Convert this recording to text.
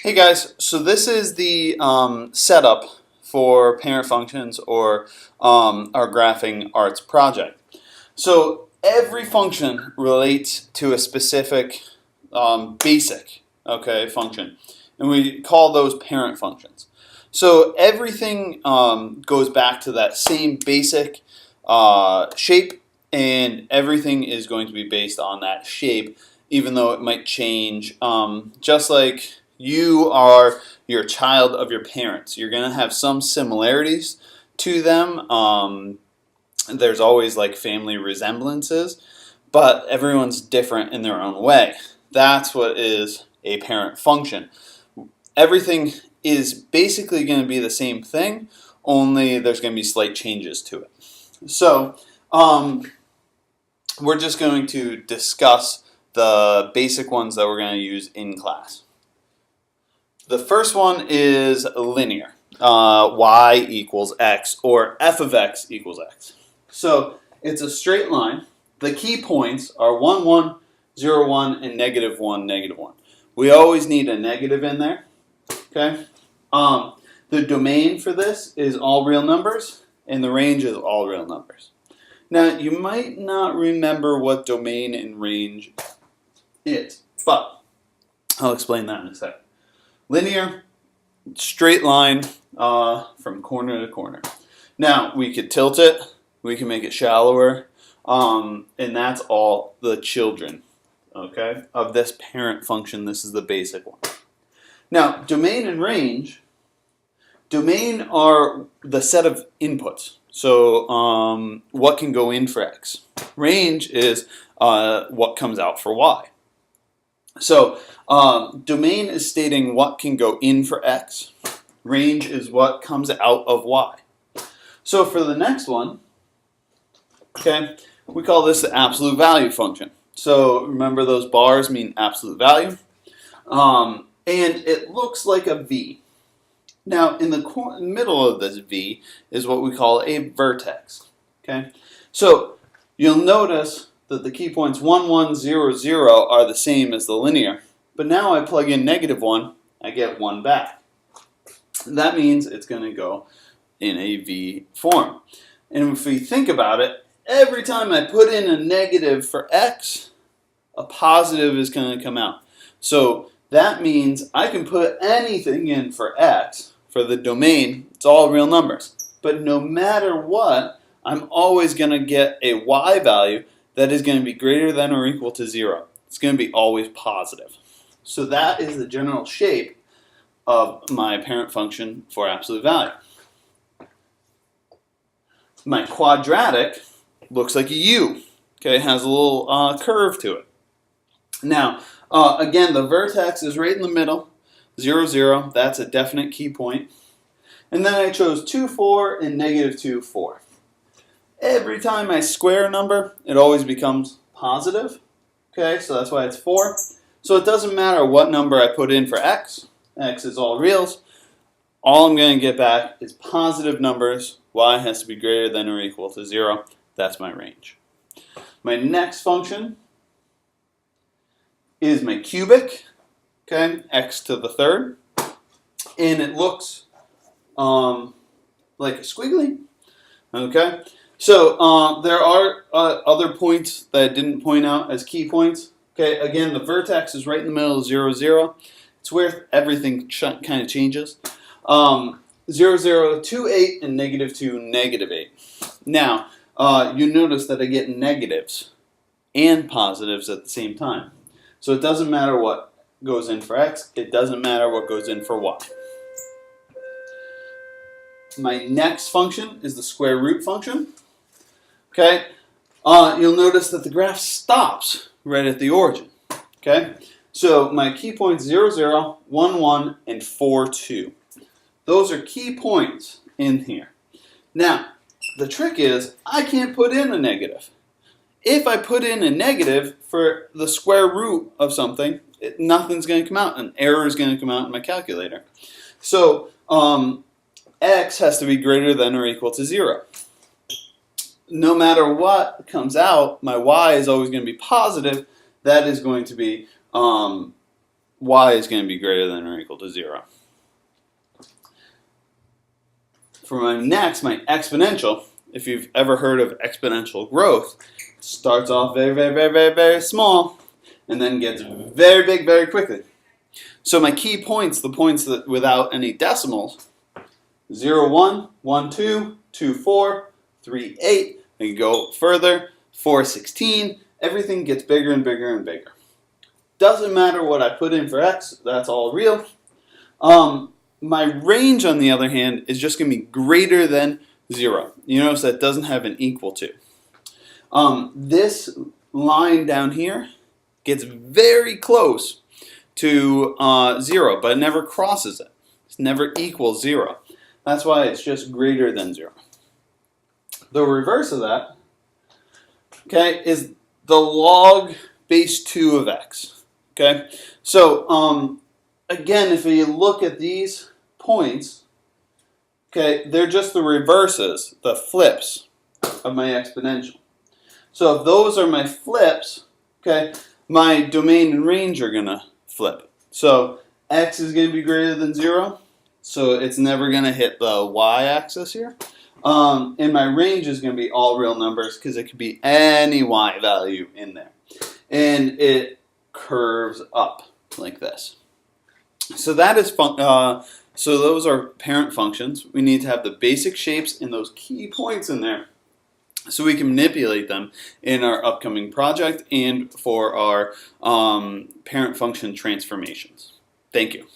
Hey guys, so this is the setup for parent functions or our graphing arts project. So every function relates to a specific basic function, and we call those parent functions. So everything goes back to that same basic shape, and everything is going to be based on that shape, even though it might change, just like you are your child of your parents. You're going to have some similarities to them. There's always like family resemblances, but everyone's different in their own way. That's what is a parent function. Everything is basically going to be the same thing, only there's going to be slight changes to it. So we're just going to discuss the basic ones that we're going to use in class. The first one is linear, y equals x, or f of x equals x. So it's a straight line. The key points are 1, 1, 0, 1, and negative 1, negative 1. We always need a negative in there. Okay. The domain for this is all real numbers, and the range is all real numbers. Now, you might not remember what domain and range is, but I'll explain that in a second. Linear, straight line from corner to corner. Now, we could tilt it, we can make it shallower, and that's all the children, okay, of this parent function. This is the basic one. Now, domain and range, domain are the set of inputs. So what can go in for x. Range is what comes out for y. So domain is stating what can go in for x. Range is what comes out of y. So for the next one, okay, we call this the absolute value function. So remember, those bars mean absolute value. And it looks like a V. Now in the middle of this V is what we call a vertex. Okay, so you'll notice that the key points 1, 1, 0, 0 are the same as the linear. But now I plug in negative 1, I get 1 back. That means it's going to go in a V form. And if we think about it, every time I put in a negative for x, a positive is going to come out. So that means I can put anything in for x. For the domain, it's all real numbers. But no matter what, I'm always going to get a y value that is going to be greater than or equal to 0. It's going to be always positive. So that is the general shape of my parent function for absolute value. My quadratic looks like a U. Okay, it has a little curve to it. Now, again, the vertex is right in the middle, 0, 0. That's a definite key point. And then I chose 2, 4, and negative 2, 4. Every time I square a number, it always becomes positive. Okay, so that's why it's 4. So it doesn't matter what number I put in for x. X is all reals. All I'm going to get back is positive numbers. Y has to be greater than or equal to 0. That's my range. My next function is my cubic. Okay, x to the third. And it looks like a squiggly. Okay. So there are other points that I didn't point out as key points. Okay, again, the vertex is right in the middle of 0, 0. It's where everything kind of changes. 0, 0, 2, 8, and negative 2, negative 8. Now, you notice that I get negatives and positives at the same time. So it doesn't matter what goes in for x. It doesn't matter what goes in for y. My next function is the square root function. Okay, you'll notice that the graph stops right at the origin. Okay, so my key points 0, 0, 1, 1, and 4, 2. Those are key points in here. Now, the trick is I can't put in a negative. If I put in a negative for the square root of something, nothing's going to come out. An error is going to come out in my calculator. So x has to be greater than or equal to 0. No matter what comes out, my y is always going to be positive. That is going to be y is going to be greater than or equal to 0. For my exponential, if you've ever heard of exponential growth, it starts off very, very, very, very, very small and then gets very big very quickly. So my key points, the points that without any decimals, 0, 1, 1, 2, 2, 4, 3, 8. I can go further, 4, 16. Everything gets bigger and bigger and bigger. Doesn't matter what I put in for x, that's all real. My range, on the other hand, is just going to be greater than 0. You notice that doesn't have an equal to. This line down here gets very close to 0, but it never crosses it. It never equals 0. That's why it's just greater than 0. The reverse of that, okay, is the log base 2 of x. Okay, so again, if you look at these points, okay, they're just the reverses, the flips of my exponential. So if those are my flips, okay, my domain and range are going to flip. So x is going to be greater than 0, so it's never going to hit the y-axis here. And my range is going to be all real numbers because it could be any y value in there. And it curves up like this. So that is so those are parent functions. We need to have the basic shapes and those key points in there so we can manipulate them in our upcoming project and for our parent function transformations. Thank you.